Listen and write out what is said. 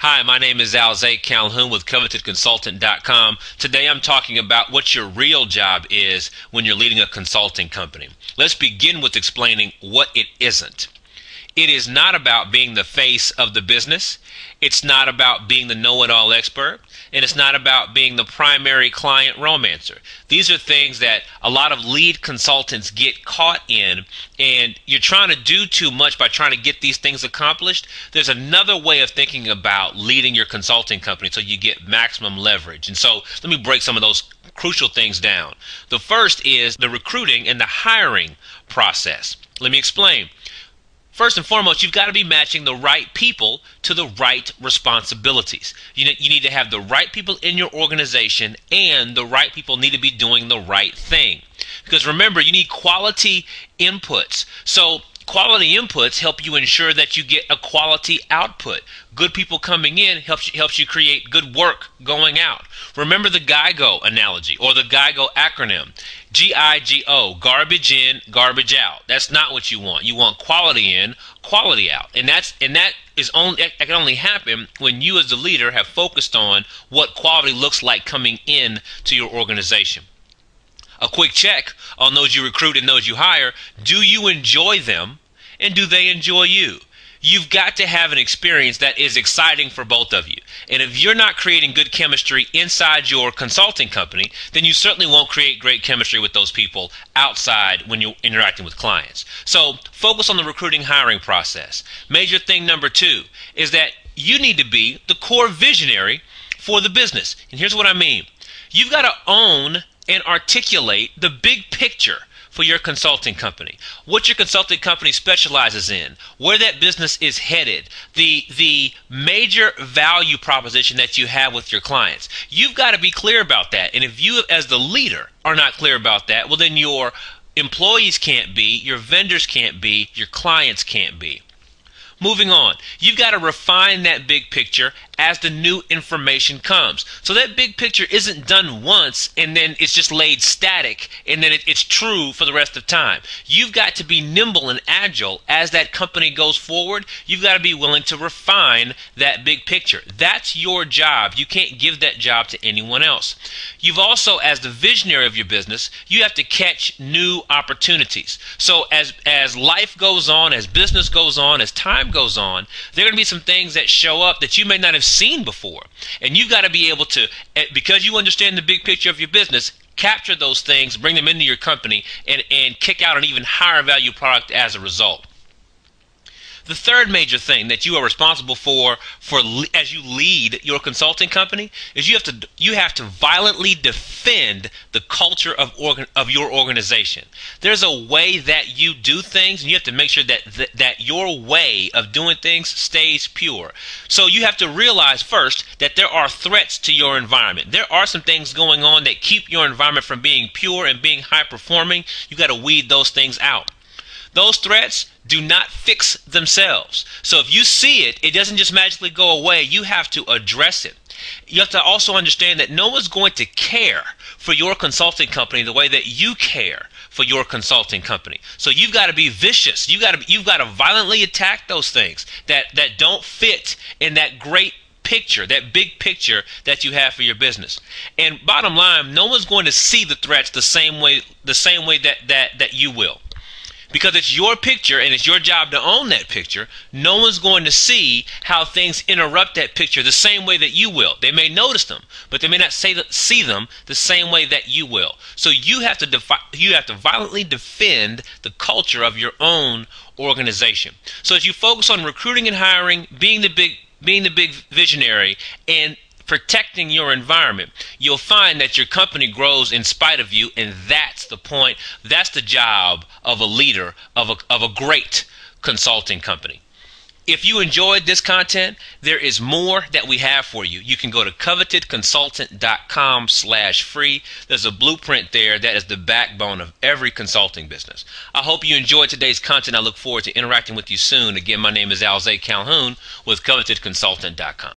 Hi, my name is Alzay Calhoun with CovetedConsultant.com. Today I'm talking about what your real job is when you're leading a consulting company. Let's begin with explaining what it isn't. It is not about being the face of the business. It's not about being the know-it-all expert. And it's not about being the primary client romancer. These are things that a lot of lead consultants get caught in, and you're trying to do too much by trying to get these things accomplished. There's another way of thinking about leading your consulting company so you get maximum leverage. And so let me break some of those crucial things down. The first is the recruiting and the hiring process. Let me explain. First and foremost, you've got to be matching the right people to the right responsibilities. You need to have the right people in your organization, and the right people need to be doing the right thing. Because remember, you need quality inputs. So quality inputs help you ensure that you get a quality output. Good people coming in helps you create good work going out. Remember the GIGO analogy or the GIGO acronym. GIGO, garbage in, garbage out. That's not what you want. You want quality in, quality out. And that can only happen when you as the leader have focused on what quality looks like coming in to your organization. A quick check on those you recruit and those you hire. Do you enjoy them, and do they enjoy you? You've got to have an experience that is exciting for both of you. And if you're not creating good chemistry inside your consulting company, then you certainly won't create great chemistry with those people outside when you're interacting with clients. So focus on the recruiting hiring process. Major thing number 2 is that you need to be the core visionary for the business. And here's what I mean. You've got to own and articulate the big picture for your consulting company, what your consulting company specializes in, where that business is headed, the major value proposition that you have with your clients. You've got to be clear about that. And if you as the leader are not clear about that, well then your employees can't be, your vendors can't be, your clients can't be. Moving on, you've got to refine that big picture as the new information comes. So that big picture isn't done once and then it's just laid static and then it's true for the rest of time. You've got to be nimble and agile as that company goes forward. You've got to be willing to refine that big picture. That's your job. You can't give that job to anyone else. You've also, as the visionary of your business, you have to catch new opportunities. So as life goes on, as business goes on, as time goes on, there are going to be some things that show up that you may not have seen before. And you've got to be able to, because you understand the big picture of your business, capture those things, bring them into your company, and kick out an even higher value product as a result. The third major thing that you are responsible for as you lead your consulting company is you have to violently defend the culture of your organization. There's a way that you do things, and you have to make sure that your way of doing things stays pure. So you have to realize first that there are threats to your environment. There are some things going on that keep your environment from being pure and being high performing. You've got to weed those things out. Those threats do not fix themselves. So if you see it, it doesn't just magically go away. You have to address it. You have to also understand that no one's going to care for your consulting company the way that you care for your consulting company. So you've got to be vicious. You've got to violently attack those things that don't fit in that great picture, that big picture that you have for your business. And bottom line, no one's going to see the threats the same way that you will. Because it's your picture and it's your job to own that picture, no one's going to see how things interrupt that picture the same way that you will. They may notice them, but they may not see them the same way that you will. So you have to violently defend the culture of your own organization. So as you focus on recruiting and hiring, being the big visionary, and protecting your environment, you'll find that your company grows in spite of you, and that's the point. That's the job of a leader of a great consulting company. If you enjoyed this content, there is more that we have for you. You can go to CovetedConsultant.com/free. There's a blueprint there that is the backbone of every consulting business. I hope you enjoyed today's content. I look forward to interacting with you soon. Again, my name is Alzay Calhoun with CovetedConsultant.com.